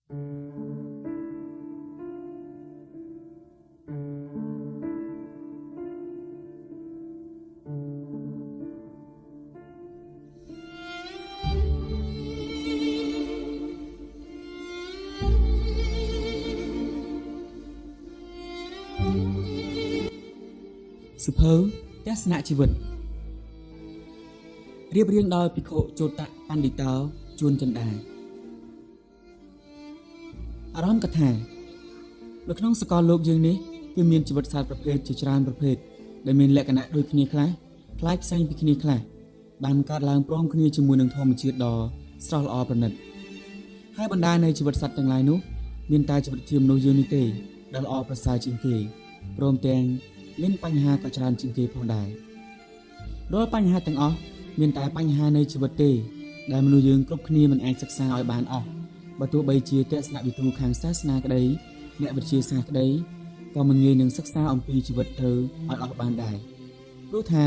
សុភៅទស្សនៈជីវិតរៀបរៀងដោយភិក្ខុជោតបណ្ឌិតោជួនចិន្តាអារម្មណ៍កថានៅក្នុងសកលលោកយើងនេះគឺមានជីវិតសត្វប្រភេទជាច្រើនប្រភេទដែលមានលក្ខណៈដូចគ្នាខ្លះផ្លែកផ្សេងពីគ្នាខ្លះបានកើតឡើងព្រមគ្នាជាមួយនឹងធម្មជាតិដ៏ស្រស់ល្អប្រណិតហើយបណ្ដានៃជីវិតសត្វទាំងឡាយនោះមានតែជីវិតជាមនុស្សយើងនេះទេដែលល្អប្រសើរជាងគេព្រមទាំងមានបញ្ហាក៏ច្រើនជាងគេផងដែររាល់បញ្ហាទាំងអស់មានតែបញ្ហានៃជីវិតទេដែលមនុស្សយើងគ្រប់គ្នាមិនអាចសិក្សាឲ្យបានអស់បើទោះបីជាទស្សនវិទូខាងសាសនាក្តីអ្នកវិទ្យាសាស្ត្រក្តីក៏មិនងាយនឹងសិក្សាអំពីជីវិតទៅឲ្យអស់បានដែរព្រោះថា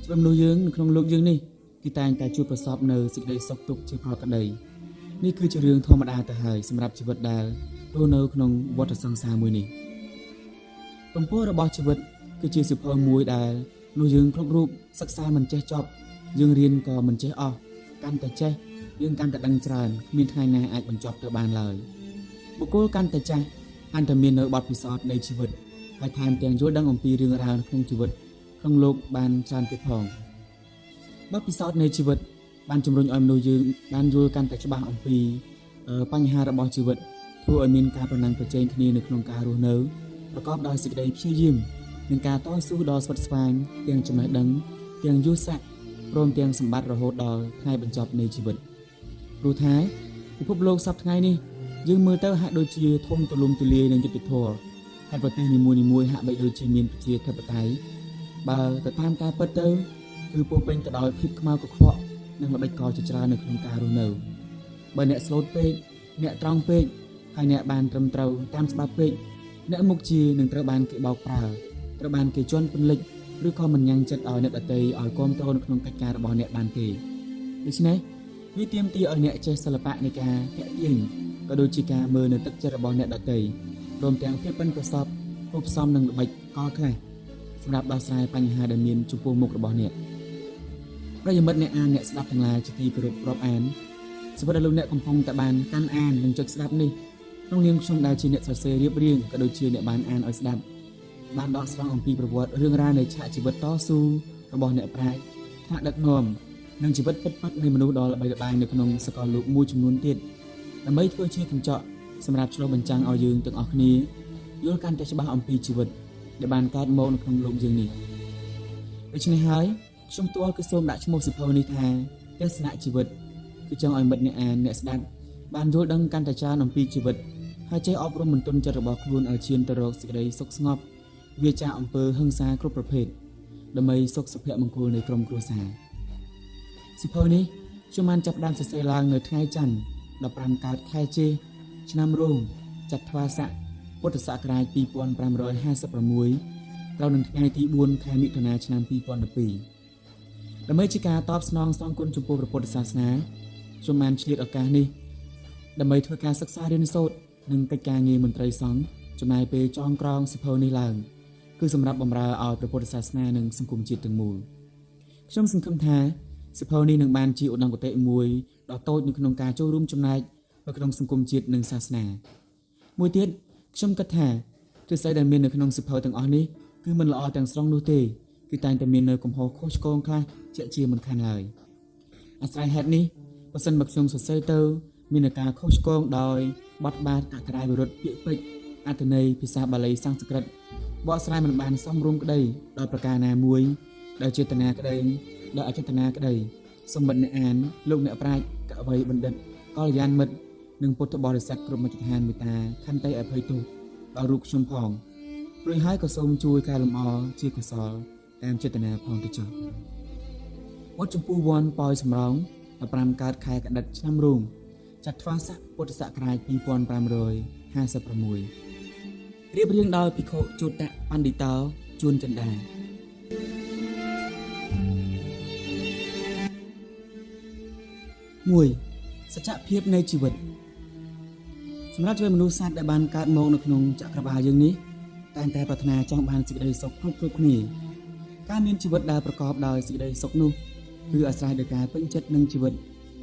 ជីវិតមនុស្សយើងនៅក្នុងលោកយើងនេះគឺតែងតែជួបប្រសពនៅសេចក្តីសុខទុក្ខជាប្រក្តីនេះគឺជារឿងធម្មតាទៅហើយសម្រាប់ជីវិតដែលរស់នៅក្នុងវដ្តសង្សារមួយនេះទំព័ររបស់ជីវិតគឺជាសៀវភៅមួយដែលមនុស្សយើងគ្រប់រូបសិក្សាមិនចេះចប់យើងរៀនក៏មិនចេះអស់កាន់តែចេះយើងកាន់តែដឹងច្រើនគ្មានថ្ងៃណាអាចបញ្ចប់ទៅបានឡើយបុគ្គលកាន់តែចាស់កាន់តែមាននៅបទពិសោធន៍នៃជីវិតហើយថែមទាំងយល់ដឹងអំពីរឿងរ៉ាវក្នុងជីវិតក្នុងលោកបានច្រើនទៀតផងបទពិសោធន៍នៃជីវិតបានជំរុញឲ្យមនុស្សយើងបានយល់កាន់តែច្បាស់អំពីបញ្ហារបស់ជីវិតធ្វើឲ្យមានការប្រណាំងប្រជែងគ្នានៅក្នុងការរស់នៅប្រកបដោយសេចក្តីព្យាយាមនឹងការតស៊ូដ៏ស្វិតស្វាញទាំងចំណេះដឹងទាំងយុទ្ធសាស្ត្រព្រមទាំងសម្បត្តិរហូតដល់ថ្ងៃបញ្ចប់នៃជីវិតព្រោះថាពិភពលោកសពថ្ងៃនេះយើងមើលទៅហាក់ដូចជាធំទូលំទូលាយនឹងយុត្តិធម៌ហើយប្រទេសនីមួយៗហាក់បីដូចជាមានប្រជាធិបតេយ្យបើទៅតាមការពិតទៅគឺពោរពេញទៅដោយភាពខ្មៅកខ្វក់និងល្បិចកលជាច្រើននៅក្នុងការរស់នៅបើអ្នកស្លូតពេកអ្នកត្រង់ពេកហើយអ្នកបានត្រឹមត្រូវតាមច្បាប់ពេកអ្នកមុខជានឹងត្រូវបានគេបោកប្រើត្រូវបានគេជន់ពន្លិចឬក៏មិនញ៉ាំងចិត្តឲ្យអ្នកដទៃឲ្យគ្រប់គ្រងនៅក្នុងកិច្ចការរបស់អ្នកបានទេដូច្នេះវាទាមទារឲ្យអ្នកចេះសិល្បៈនៃការតាក់ទាញក៏ដូចជាការមើលនៅទឹកចិត្តរបស់អ្នកដទៃព្រមទាំងភាពប៉ិនប្រសប់គួបផ្សំនឹងល្បិចកលខ្លះសម្រាប់ដោះស្រាយបញ្ហាដែលមានចំពោះមុខរបស់អ្នកប្រិយមិត្តអ្នកអានអ្នកស្ដាប់ទាំងឡាយជាទីគោរពរាប់អានសួស្តីលោកអ្នកកំពុងតែបានកាន់អាននិងចុចស្ដាប់នេះក្នុងនាមខ្ញុំដែលជាអ្នកសរសេររៀបរៀងក៏ដូចជាអ្នកបានអានឲ្យស្ដាប់បានដកស្រង់អំពីប្រវត្តិរឿងរ៉ាវនៃឆាកជីវិតតស៊ូរបស់អ្នកប្រាជ្ញថ្នាក់ដឹកនាំនិងជីវិតពិតៗនៃមនុស្សដ៏ល្បីល្បាញនៅក្នុងសកលលោកមួយចំនួនទៀតដើម្បីធ្វើជាកញ្ចក់សម្រាប់ឆ្លុះបញ្ចាំងឲ្យយើងទាំងអស់គ្នាយល់កាន់តែច្បាស់អំពីជីវិតដែលបានកើតមកនៅក្នុងលោកយើងនេះដូច្នេះហើយខ្ញុំទាល់គឺសូមដាក់ឈ្មោះសៀវភៅនេះថាទស្សនៈជីវិតគឺចង់ឲ្យមិត្តអ្នកអានអ្នកស្ដាប់បានយល់ដឹងកាន់តែច្រើនអំពីជីវិតហើយចេះអប់រំបន្ទន់ចិត្តរបស់ខ្លួនឲ្យឈានទៅរកសេចក្តីសុខស្ងប់វាចាកអំពើហិង្សាគ្រប់ប្រភេទដើម្បីសុខសុភមង្គលនៃក្រុមគ្រួសារសៀវភៅនេះខ្ញុំបានចាប់ផ្ដើមសរសេរឡើងនៅថ្ងៃច័ន្ទ15កើតខែជេឆ្នាំរោងចត្វាស័កពុទ្ធសករាជ2556ត្រូវនឹងថ្ងៃទី4ខែមិថុនាឆ្នាំ2012ដើម្បីជាការតបស្នងសងគុណចំពោះព្រះពុទ្ធសាសនាខ្ញុំបានឆ្លៀតឱកាសនេះដើម្បីធ្វើការសិក្សារៀនសូត្រនិងកិច្ចការងារមន្ត្រីសង្ឃចំណាយពេលចងក្រងសៀវភៅនេះឡើងគឺសម្រាប់បម្រើឲ្យព្រះពុទ្ធសាសនានិងសង្គមជាតិទាំងមូលខ្ញុំសង្ឃឹមថាសៀវភៅនេះនឹងបានជាឧត្តមគតិមួយដ៏តូចនៅក្នុងការចូលរួមចំណែកនៅក្នុងសង្គមជាតិនិងសាសនាមួយទៀតខ្ញុំគិតថាទ្រឹស្ដីដែលមាននៅក្នុងសៀវភៅទាំងអស់នេះគឺមិនល្អទាំងស្រុងនោះទេគឺតែងតែមាននៅកំហុសខុសឆ្គងខ្លះជាក់ជាមិនខានឡើយអាស្រ័យហេតុនេះបើសិនបើខ្ញុំសរសេរទៅមានការខុសឆ្គងដោយបទបាតអក្ខរាវិរុទ្ធពាក្យពេចន៍អត្ថន័យភាសាបាលីសំស្ក្រឹតបកស្រាយមិនបានសមរម្យក្តីដោយប្រការណាមួយដោយចេតនាក្តីដោយអចេតនាក្តីសូមមិត្តអ្នកអានលោកអ្នកប្រាជ្ញកវីបណ្ឌិតកល្យាណមិត្តនិងពុទ្ធបរិស័ទគ្រប់មជ្ឈដ្ឋានមេត្តាខន្តីអភ័យទោសដល់រូបខ្ញុំផងរួចហើយក៏សូមជួយកែលម្អជាកុសលតាមចេតនាផងទៅចុះវត្តចំពោះវ័នប៉ោយសំរោង15កើតខែកដិតឆ្នាំរោងចត្វាស័កពុទ្ធសករាជ2556រៀបរៀងដោយភិក្ខុជោតបណ្ឌិតោជួនចិន្តា1សច្ចភាពនៃជីវិត សម្រាប់ជីវិតមនុស្សសត្វដែលបានកើតមកនៅក្នុងចក្រវាឡយើងនេះតែងតែប្រាថ្នាចង់បានសេចក្តីសុខគ្រប់គ្នាការមានជីវិតដែលប្រកបដោយសេចក្តីសុខនោះគឺអាស្រ័យលើការពេញចិត្តនឹងជីវិត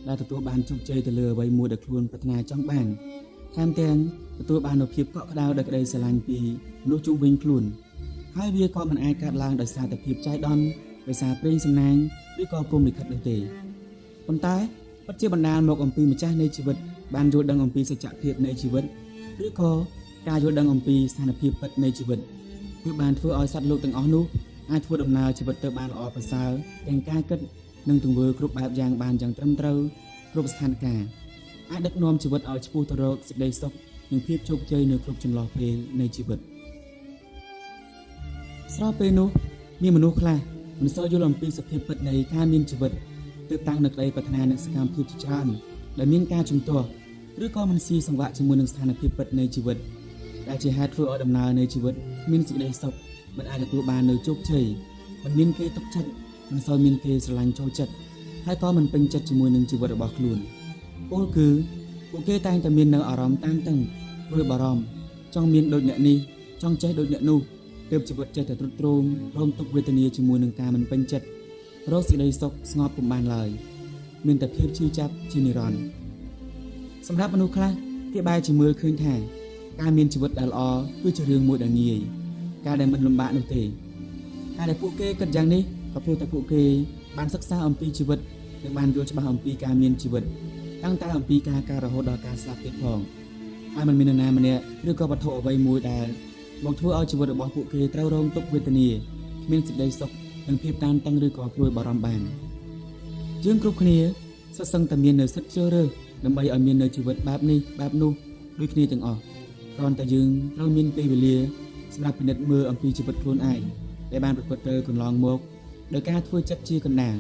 ដែលទទួលបានជោគជ័យទៅលើអ្វីមួយដែលខ្លួនប្រាថ្នាចង់បានថែមទាំងទទួលបាននូវភាពកក់ក្ដៅដោយក្តីស្រឡាញ់ពីមនុស្សជុំវិញខ្លួនហើយវាក៏មិនអាចកើតឡើងដោយសារតែភាពចៃដន្យដោយសារព្រេងសំណាងឬក៏ព្រហ្មលិខិតនោះទេប៉ុន្តែពិតជាបណ្ដាលមកអំពីម្ចាស់នៃជីវិតបានយល់ដឹងអំពីសច្ចភាពនៃជីវិតឬក៏ការយល់ដឹងអំពីស្ថានភាពពិតនៃជីវិតគឺបានធ្វើឲ្យសត្វលោកទាំងអស់នោះអាចធ្វើដំណើរជីវិតទៅបានល្អប្រសើរទាំងការគិតនិងទង្វើគ្រប់បែបយ៉ាងបានយ៉ាងត្រឹមត្រូវគ្រប់ស្ថានភាពអាចដឹកនាំជីវិតឲ្យឆ្ពោះទៅរកសេចក្តីសុខនិងភាពជោគជ័យនៅគ្រប់ចន្លោះពេលនៃជីវិតស្របពេលនោះមានមនុស្សខ្លះមិនសូវយល់អំពីសភាពពិតនៃការមានជីវិតទើបតាំងនៅក្តីប្រាថ្នានឹងសកម្មភាពជាច្រើនដែលមានការជំទាស់ឬក៏មិនស៊ីសង្វាក់ជាមួយនឹងស្ថានភាពពិតនៃជីវិតដែលជាហេតុធ្វើឲ្យដំណើរនៃជីវិតមានសេចក្តីសុខមិនអាចទទួលបាននូវជោគជ័យមិនមានគេទុកចិត្តមិនសូវមានគេស្រឡាញ់ចូលចិត្តហើយក៏មិនពេញចិត្តជាមួយនឹងជីវិតរបស់ខ្លួនពលគឺពួកគេតែងតែមាននៅអារម្មណ៍តានតឹងព្រួយបារម្ភចង់មានដូចអ្នកនេះចង់ចេះដូចអ្នកនោះទើបជីវិតចេះតែទ្រុឌទ្រោមរងទុក្ខវេទនាជាមួយនឹងការមិនពេញចិត្តរកសេចក្តីសុខស្ងប់ពុំបានឡើយមានតែភាពឈឺចាប់ជានិរន្តរ៍សម្រាប់មនុស្សខ្លះគេបែរជាមើលឃើញថាការមានជីវិតដែលល្អគឺជារឿងមួយដែលងាយការដែលមិនលំបាកនោះទេការដែលពួកគេគិតយ៉ាងនេះក៏ព្រោះតែពួកគេបានសិក្សាអំពីជីវិតនិងបានយល់ច្បាស់អំពីការមានជីវិតតាំងតែអំពីការរហូតដល់ការស្លាប់ទៀតផងហើយមិនមាននរណាម្នាក់ឬក៏វត្ថុអ្វីមួយដែលមកធ្វើឲ្យជីវិតរបស់ពួកគេត្រូវរងទុក្ខវេទនាគ្មានសេចក្តីសុខនិងភាពតានតឹងឬក៏ព្រួយបារម្ភបានយើងគ្រប់គ្នាសុទ្ធសឹងតែមាននូវសិទ្ធិជ្រើសរើសដើម្បីឲ្យមាននូវជីវិតបែបនេះបែបនោះដូចគ្នាទាំងអស់គ្រាន់តែយើងត្រូវមានពេលវេលាសម្រាប់ពិនិត្យមើលអំពីជីវិតខ្លួនឯងដែលបានប្រព្រឹត្តទៅកន្លងមកដោយការធ្វើចិត្តជាកណ្ដាល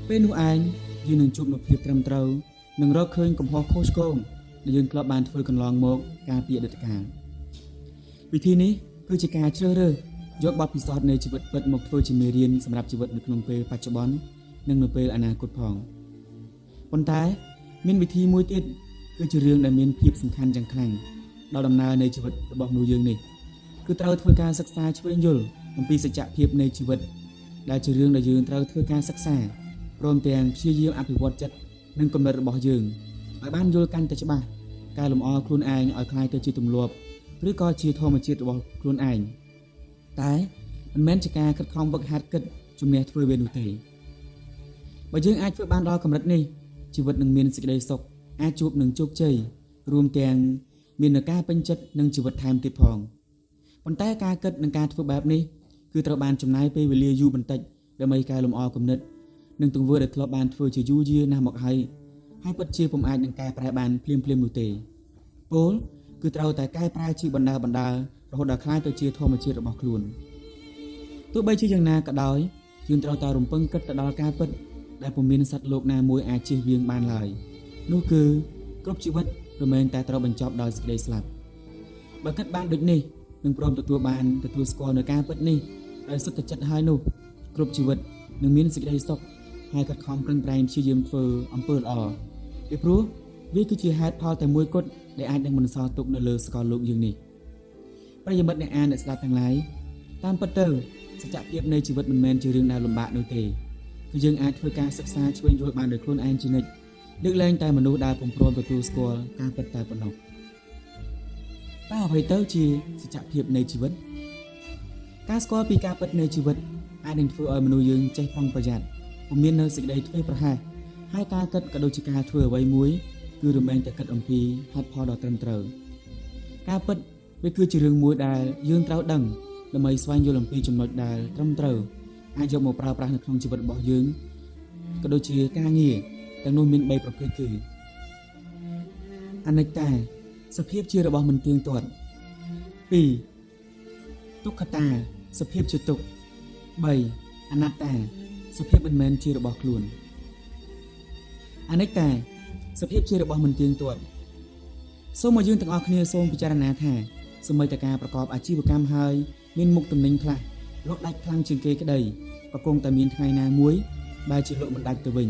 ពេលនោះឯងយើងនឹងជួបនូវភាពត្រឹមត្រូវនិងរកឃើញកំហុសខុសឆ្គងដែលយើងធ្លាប់បានធ្វើកន្លងមកកាលពីអតីតកាលវិធីនេះគឺជាការជ្រើសរើសយកបទពិសោធន៍នៃជីវិតពិតមកធ្វើជាមេរៀនសម្រាប់ជីវិតនៅក្នុងពេលបច្ចុប្បន្ននិងនៅពេលអនាគតផងប៉ុន្តែមានវិធីមួយទៀតគឺជារឿងដែលមានភាពសំខាន់យ៉ាងខ្លាំងដល់ដំណើរនៃជីវិតរបស់មនុស្សយើងនេះគឺត្រូវធ្វើការសិក្សាឆ្វេងយល់អំពីសច្ចភាពនៃជីវិតដែលជារឿងដែលយើងត្រូវធ្វើការសិក្សាព្រមទាំងព្យាយាមអភិវឌ្ឍចិត្តនិងគំនិតរបស់យើងឲ្យបានយល់កាន់តែច្បាស់កែលម្អខ្លួនឯងឲ្យคล้ายទៅជាទម្លាប់ឬក៏ជាធម្មជាតិរបស់ខ្លួនឯងតែមិនមែនជាការខិតខំវឹកហាត់គិតជំនះធ្វើវានោះទេបើយើងអាចធ្វើបានដល់កម្រិតនេះជីវិតនឹងមានសេចក្តីសុខអាចជួបនឹងជោគជ័យរួមទាំងមាននូវការពេញចិត្តនឹងជីវិតថែមទៀតផងប៉ុន្តែការគិតនិងការធ្វើបែបនេះគឺត្រូវបានចំណាយពេលវេលាយូរបន្តិចដើម្បីកែលម្អគំនិតនិងទង្វើដែលធ្លាប់បានធ្វើជាយូរយារណាស់មកហើយពិតជាពុំអាចនឹងកែប្រែបានភ្លាមនោះទេពោលគឺត្រូវតែកែប្រែជាបណ្ដារហូតដល់คล้ายទៅជាធម្មជាតិរបស់ខ្លួនទោះបីជាយ៉ាងណាក៏ដោយយើងត្រូវតែរំពឹងគិតទៅដល់ការពិតដែលពុំមានសត្វលោកណាមួយអាចជៀសវាងបានឡើយនោះគឺគ្រប់ជីវិតរមែងតែត្រូវបញ្ចប់ដោយសេចក្តីស្លាប់បើគិតបានដូចនេះនឹងព្រមទទួលស្គាល់នៅការពិតនេះដោយសុទ្ធតែចិត្តហើយនោះគ្រប់ជីវិតនឹងមានសេចក្តីសុខហើយខិតខំប្រឹងប្រែងព្យាយាមធ្វើអំពើល្អពីព្រោះវាគឺជាហេតុផលតែមួយគត់ដែលអាចនឹងបន្សល់ទុកនៅលើសកលលោកយើងនេះប្រិយមិត្តអ្នកអានអ្នកស្ដាប់ទាំងឡាយតាមពិតទៅសច្ចភាពនៃជីវិតមិនមែនជារឿងដែលលំបាកនោះទេគឺយើងអាចធ្វើការសិក្សាឆ្វេងយល់បានដោយខ្លួនឯងជានិច្ចលើកលែងតែមនុស្សដែលពុំព្រមទទួលស្គាល់ការពិតតែប៉ុណ្ណោះតើអ្វីទៅជាសច្ចភាពនៃជីវិតការស្គាល់ពីការពិតនៃជីវិតអាចនឹងធ្វើឲ្យមនុស្សយើងចេះប្រុងប្រយ័ត្នពុំមាននៅសេចក្តីធ្វេសប្រហែសហើយការគិតក៏ដូចជាការធ្វើអ្វីមួយគឺរមែងតែគិតអំពីហេតុផលដ៏ត្រឹមត្រូវការពិតវាគឺជារឿងមួយដែលយើងត្រូវដឹងដើម្បីស្វែងយល់អំពីចំណុចដែលត្រឹមត្រូវអាចយកមកប្រើប្រាស់នៅក្នុងជីវិតរបស់យើងក៏ដូចជាការងារទាំងនោះមាន3ប្រភេទគឺអនិច្ចាសភាពជារបស់មិនទៀងទាត់2ទុក្ខតាសភាពជាទុក្ខ3អនត្តាសភាពមិនមែនជារបស់ខ្លួនអនិច្ចាសភាពជារបស់មិនទៀងទាត់សូមឲ្យយើងទាំងអស់គ្នាសូមពិចារណាថាសម្បីតែការប្រកបអាជីវកម្មហើយមានមុខទំនិញខ្លះលក់ដាច់ខ្លាំងជាងគេក្តីក៏គង់តែមានថ្ងៃណាមួយបែរជាលក់មិនដាច់ទៅវិញ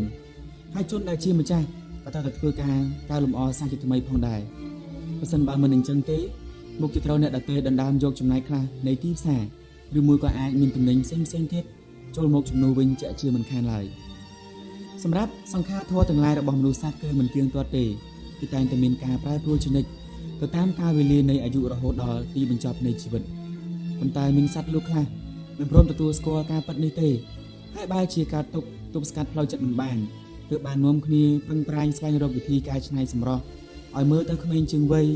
ហើយជនដែលជាម្ចាស់ក៏ត្រូវតែធ្វើការកែលម្អសាជាថ្មីផងដែរ បើសិនបើមិនអញ្ចឹងទេមុខជាត្រូវអ្នកដតេដណ្ដើមយកចំណាយខ្លះនៃទីផ្សារឬមួយក៏អាចមានទំនិញផ្សេងទៀតចូលមកជំនួសវិញជាក់ជាមិនខានឡើយសម្រាប់សង្ខារធម៌ទាំងឡាយរបស់មនុស្សសត្វគឺមិនទៀងទាត់ទេគឺតែងតែមានការប្រែប្រួលជានិច្ចទៅតាមកាលវេលានៃអាយុរហូតដល់ទីបញ្ចប់នៃជីវិតប៉ុន្តែមានសត្វលោកខ្លះមិនព្រមទទួលស្គាល់ការពិតនេះទេហើយបែរជាការទប់ស្កាត់ផ្លូវចិត្តមិនបានទើបបាននាំគ្នាប្រឹងប្រែងស្វែងរកវិធីកែច្នៃសម្រស់ឲ្យមើលទៅក្មេងជាងវ័យ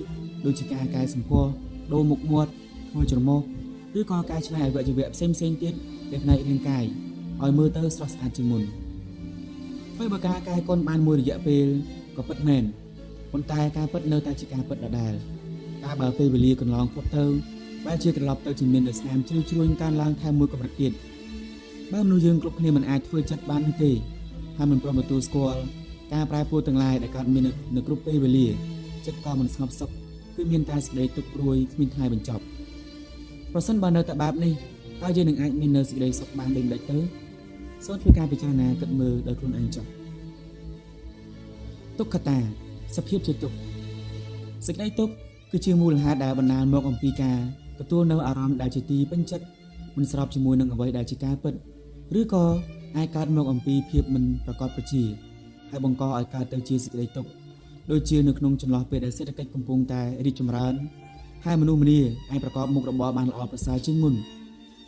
ដូចជាការកែសម្ផស្សដូរមុខមាត់ធ្វើច្រមុះឬក៏កែច្នៃអវយវៈផ្សេងទៀតដែលផ្នែករាងកាយឲ្យមើលទៅស្រស់ស្អាតជាងមុនធ្វើបើការកែកុនបានមួយរយៈពេលក៏ពិតមែនប៉ុន្តែការពិតនៅតែជាការពិតដដែលការបើពេលវេលាកន្លងផុតទៅបែរជាត្រឡប់ទៅជាមានរស្នាមជ្រួញកើនឡើងថែមមួយកម្រិតទៀតបើមនុស្សយើងគ្រប់គ្នាមិនអាចធ្វើចិត្តបាននោះទេហើយមិនព្រមទទួលស្គាល់ការប្រែប្រួលទាំងឡាយដែលកើតមាននៅគ្រប់ពេលវេលាចិត្តក៏មិនស្ងប់សុខគឺមានតែសេចក្តីទុក្ខព្រួយគ្មានថ្ងៃបញ្ចប់ប្រសិនបើនៅតែបែបនេះតើយើងនឹងអាចមាននៅសេចក្តីសុខបានដូចម្តេចទៅសូមធ្វើការពិចារណាគិតមើលដោយខ្លួនឯងចុះទុក្ខតាសភាពជាទុក្ខសេចក្តីទុក្ខគឺជាមូលហេតុដែលបណ្ដាលមកអំពីការទទួលនៅអារម្មណ៍ដែលជាទីពេញចិត្តមិនស្របជាមួយនឹងអ្វីដែលជាការពិតឬក៏អាចកើតមកអំពីភាពមិនប្រកបប្រជាហើយបង្កឲ្យកើតទៅជាសេចក្តីទុក្ខដូចជានៅក្នុងចន្លោះពេលដែលសេដ្ឋកិច្ចកំពុងតែរីកចម្រើនហើយមនុស្សម្នាអាចប្រកបមុខរបរបានល្អប្រសើរជាងមុន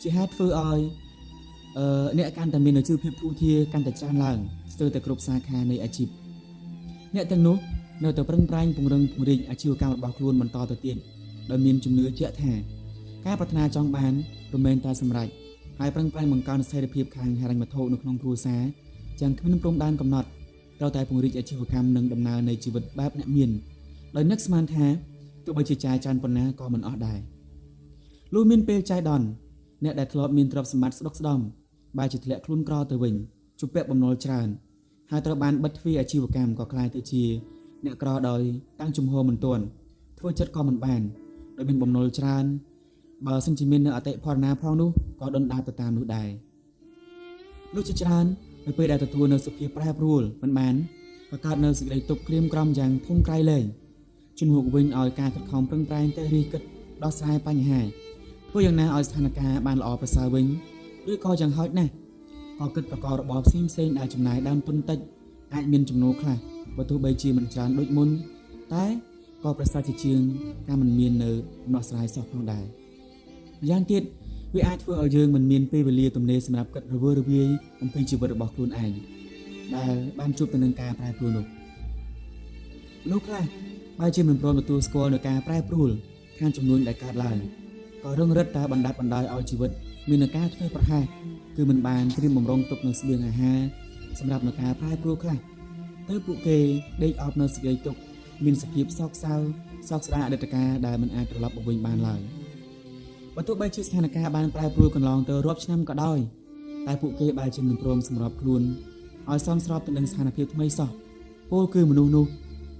ជាហេតុធ្វើឲ្យអ្នកកាន់តែមានជីវភាពធូរធារកាន់តែច្រើនឡើងស្ទើរតែគ្រប់សាខានៃអាជីពអ្នកទាំងនោះនៅតែប្រឹងប្រែងពង្រឹងពង្រីកអាជីវកម្មរបស់ខ្លួនបន្តទៅទៀតដោយមានជំនឿជាក់ថាការប្រាថ្នាចង់បានមិនមែនតែសម្រេចហើយប្រឹងប្រែងបង្កើនស្ថិរភាពខាងហិរញ្ញវត្ថុនៅក្នុងគ្រួសារយ៉ាងគ្មានព្រំដែនកំណត់ត្រូវតែពង្រីកអាជីវកម្មនិងដំណើរនៃជីវិតបែបអ្នកមានដោយនឹកស្មានថាទោះបីជាចាយច្រើនប៉ុណ្ណាក៏មិនអស់ដែរលុះមានពេលចាយដន់អ្នកដែលធ្លាប់មានទ្រព្យសម្បត្តិស្ដុកស្ដំបែរជាធ្លាក់ខ្លួនក្រទៅវិញជួបពាក់បំណុលច្រើនហើយត្រូវបានបិទទ្វារអាជីវកម្មក៏ក្លាយទៅជាអ្នកក្រដោយតាំងជំហរមិនទាន់ធ្វើចិត្តក៏មិនបានដោយមានបំណុលច្រើនបើសិនជាមាននៅអតិផរណាផងនោះក៏ដុនដាបទៅតាមនោះដែរលោកជាច្រើននៅពេលដែលទទួលនៅសុភាពប្រែប្រួលមិនបានក៏កើតនៅសេចក្តីទុក្ខក្រៀមក្រំយ៉ាងធំក្រៃលែងជំនួសវិញឲ្យការខិតខំប្រឹងប្រែងតែរីគិតដោះស្រាយបញ្ហាធ្វើយ៉ាងណាឲ្យស្ថានភាពបានល្អប្រសើរវិញឬក៏យ៉ាងហោចណាស់ក៏គិតប្រកបរបរផ្សេងដែលចំណាយដើមទុនតិចអាចមានចំណូលខ្លះបើទោះបីជាមិនច្រើនដូចមុនតែក៏ប្រសើរជាងការមិនមាននៅដំណោះស្រាយសោះផងដែរម្យ៉ាងទៀតវាអាចធ្វើឲ្យយើងមិនមានពេលវេលាទំនេរសម្រាប់គិតរវើរវាយអំពីជីវិតរបស់ខ្លួនឯងដែលបានជួបទៅនឹងការប្រែប្រួលនោះលោកខ្លះបែរជាមិនព្រមទទួលស្គាល់នឹងការប្រែប្រួលខាងចំនួនដែលកើតឡើងក៏រឹងរិតតែបណ្ដាបណ្ដោយឲ្យជីវិតមាននឹងការធ្វើប្រហែសគឺមិនបានត្រៀមបំរុងទុកនៅស្បៀងអាហារសម្រាប់នឹងការប្រែប្រួលខ្លះទៅពួកគេដេកអប់នៅសេចក្តីទុក្ខមានសភាពសោកសៅសោកស្ដាយអតីតកាលដែលមិនអាចត្រឡប់មកវិញបានឡើយបើទោះបីជាស្ថានភាពបានប្រែប្រួលកន្លងទៅរាប់ឆ្នាំក៏ដោយតែពួកគេបែរជាមិនព្រមសម្របខ្លួនឲ្យសមស្របទៅនឹងស្ថានភាពថ្មីសោះពលគឺមនុស្សនោះ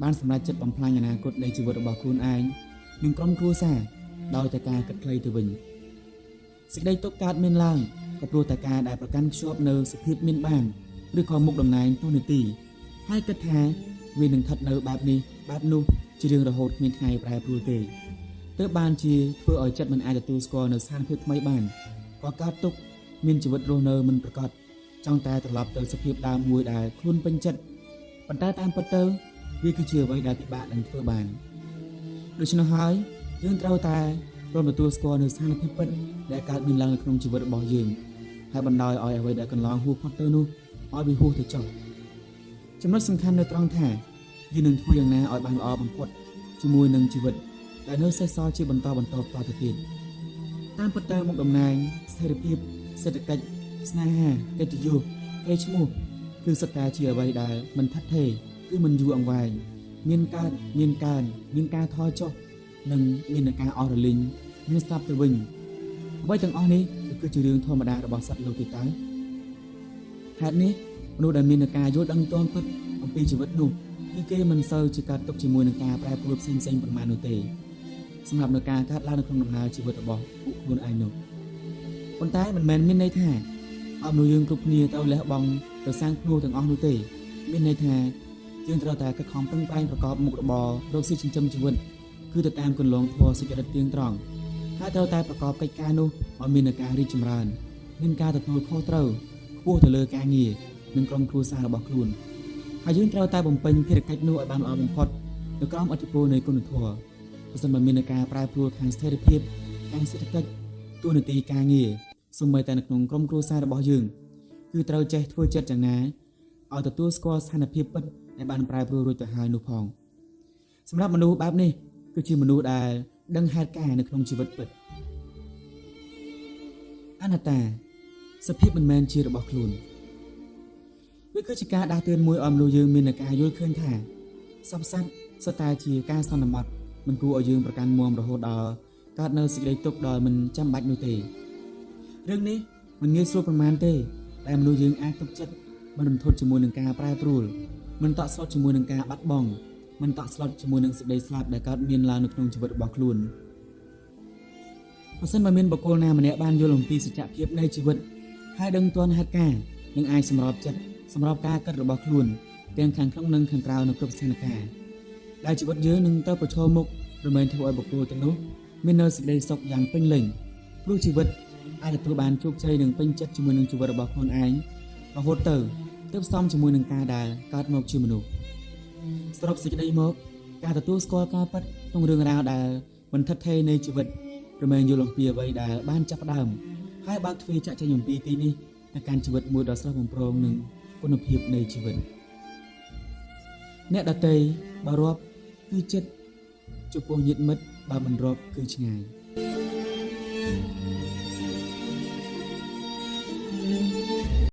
បានសម្រេចចិត្តបំផ្លាញអនាគតនៃជីវិតរបស់ខ្លួនឯងនិងក្រុមគ្រួសារដោយតែការគិតខ្លីទៅវិញសេចក្តីទុក្ខកើតមានឡើងក៏ព្រោះតែការដែលប្រកាន់ខ្ជាប់នៅសភាពមានបានឬក៏មុខតំណែងទូនាទីហើយគិតថាវានឹងស្ថិតនៅបែបនេះបែបនោះជារឿងរហូតគ្មានថ្ងៃប្រែប្រួលទេទើបបានជាធ្វើឲ្យចិត្តមិនអាចទទួលស្គាល់នៅស្ថានភាពថ្មីបានក៏កើតទុក្ខមានជីវិតរស់នៅមិនប្រកបចង់តែត្រឡប់ទៅសភាពដើមមួយដែលខ្លួនពេញចិត្តប៉ុន្តែតាមពិតទៅវាគឺជាអ្វីដែលពិបាកនឹងធ្វើបានដូច្នោះហើយយើងត្រូវតែព្រមទទួលស្គាល់នៅស្ថានភាពពិតដែលកើតមានឡើងនៅក្នុងជីវិតរបស់យើងហើយបណ្ដោយឲ្យអ្វីដែលកន្លងហួសផុតទៅនោះឲ្យវាហួសទៅចុះចំណុចសំខាន់នៅត្រង់ថាយើងនឹងធ្វើយ៉ាងណាឲ្យបានល្អបំផុតជាមួយនឹងជីវិតដែលនៅសេសសល់ជាបន្តទៅទៀតតាមពិតទៅមុខតំណែងស្ថិរភាពសេដ្ឋកិច្ចស្នេហាកិត្តិយសកេរ្តិ៍ឈ្មោះគឺសុទ្ធតែជាអ្វីដែលមិនថិតថេរគឺមិនយូរអង្វែងមានកើតមានកើនមានការថយចុះនិងមានការអស់រលីងមានស្ដាប់ទៅវិញអ្វីទាំងអស់នេះគឺជារឿងធម្មតារបស់សត្វលោកទេតើហេតុនេះមនុស្សដែលមានការយល់ដឹងទាន់ពិតអំពីជីវិតនោះគឺគេមិនសូវជាកើតទុកជាមួយនឹងការប្រែប្រួលផ្សេងៗប្រមាណនោះទេសម្រាប់នៅការកើតឡើងនៅក្នុងដំណើរជីវិតរបស់ពួកខ្លួនឯងនោះប៉ុន្តែមិនមែនមានន័យថាអស់មនុស្សយើងគ្រប់គ្នាទៅលះបង់ទៅសាងភ្នួរទាំងអស់នោះទេមានន័យថាយើងត្រូវតែខិតខំប្រឹងប្រែងប្រកបមុខរបររកស៊ីចិញ្ចឹមជីវិត គឺទៅតាមគន្លងធម៌សេចក្តីទៀងត្រង់ហើយត្រូវតែប្រកបកិច្ចការនោះឲ្យមានការរីកចម្រើនមានការទទួលខុសត្រូវខ្ពស់ទៅលើការងារនិងក្រុមគ្រួសាររបស់ខ្លួនហើយយើងត្រូវតែបំពេញភារកិច្ចនោះឲ្យបានល្អបំផុតនៅក្រោមឥទ្ធិពលនៃគុណធម៌ប្រសិនបើមានការប្រែប្រួលខាងស្ថិរភាពខាងសេដ្ឋកិច្ចទូនាទីការងារសូម្បីតែនៅក្នុងក្រុមគ្រួសាររបស់យើងគឺត្រូវចេះធ្វើចិត្តយ៉ាងណាឲ្យទទួលស្គាល់ស្ថានភាពពិតដែលបានប្រែប្រួលរួចទៅហើយនោះផងសម្រាប់មនុស្សបែបនេះគឺជាមនុស្សដែលដឹងហេតុការណ៍នៅក្នុងជីវិតពិតអនត្តាសភាពមិនមែនជារបស់ខ្លួនវាគឺជាការដាស់តឿនមួយឲ្យមនុស្សយើងមានការយល់ឃើញថាសពសត្វសុទ្ធតែជាការសន្មតមិនគួរឲ្យយើងប្រកាន់មាំរហូតដល់កើតនៅសេចក្តីទុក្ខដោយមិនចាំបាច់នោះទេរឿងនេះមិនងាយស្រួលប្រមាណទេតែមនុស្សយើងអាចទុកចិត្តមិនរំធត់ជាមួយនឹងការប្រែប្រួលមិនតក់ស្លុតជាមួយនឹងការបាត់បង់មិនតក់ស្លុតជាមួយនឹងសេចក្តីស្លាប់ដែលកើតមានឡើងនៅក្នុងជីវិតរបស់ខ្លួនបើសិនបើមានបុគ្គលណាម្នាក់បានយល់អំពីសច្ចភាពនៃជីវិតហើយដឹងទាន់ហេតុការណ៍នឹងអាចសម្របចិត្តសម្រាប់ការគិតរបស់ខ្លួនទាំងខាងក្នុងនិងខាងក្រៅនៅគ្រប់ស្ថានភាពដែលជីវិតយើងនឹងទៅប្រឈមមុខរមែងធ្វើឲ្យបុគ្គលទាំងនោះមាននូវសេចក្តីសុខយ៉ាងពេញលេញព្រោះជីវិតអាចទទួលបានជោគជ័យនិងពេញចិត្តជាមួយនឹងជីវិតរបស់ខ្លួនឯងរហូតទៅទើបសមជាមួយនឹងការដែលកើតមកជាមនុស្សសរុបសេចក្តីមកការទទួលស្គាល់ការពិតក្នុងរឿងរ៉ាវដែលមិនថិតថេរនៃជីវិតរមែងយល់អំពីអ្វីដែលបានចាប់ផ្ដើមហើយបើកទ្វារចាក់ចេញអំពីទីនេះទៅកាន់ជីវិតមួយដ៏ស្រស់បំព្រងនិងគុណភាពនៃជីវិតអ្នកដទៃបើរាប់គឺចិត្តចំពោះញាតិមិត្តបើមិនរាប់គឺឆ្ងាយ